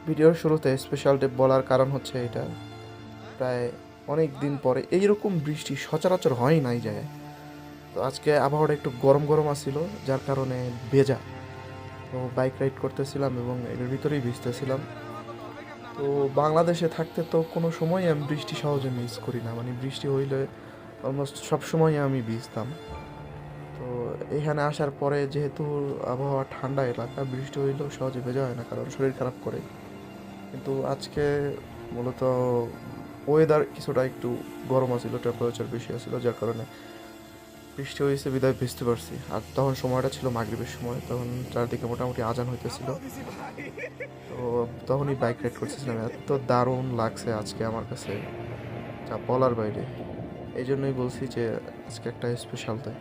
ভিডিওর শুরুতে special day বলার কারণ হচ্ছে এটা, প্রায় অনেক দিন পরে এইরকম বৃষ্টি সচরাচর হয় না এই জায়গায়। তো আজকে আবহাওয়াটা একটু গরম গরম আসছিল, যার কারণে ভেজা। তো বাইক রাইড করতেছিলাম এবং এর ভিতরেই ভিজতেছিলাম। তো বাংলাদেশে থাকতে তো কোনো সময় আমি বৃষ্টি সহজে মিস করি না, মানে বৃষ্টি হইলে অলমোস্ট সব সময় আমি ভিজতাম। তো এখানে আসার পরে যেহেতু আবহাওয়া ঠান্ডা এলাকা, বৃষ্টি হইলেও সহজে ভেজা হয় না কারণ শরীর খারাপ করে। কিন্তু আজকে মূলত ওয়েদার কিছুটা একটু গরম আছিল, টেম্পারেচার বেশি আছিল, যার কারণে বৃষ্টি হয়েছে বিদায় ভিজতে পারছি। আর তখন সময়টা ছিল মাগরিবের সময়, তখন চারদিকে মোটামুটি আজান হইতেছিল। তো তখনই বাইক রাইড করতেছিলাম, এত দারুণ লাগছে আজকে আমার কাছে, যা বলার বাইরে। এই জন্যই বলছি যে আজকে একটা স্পেশাল ডে।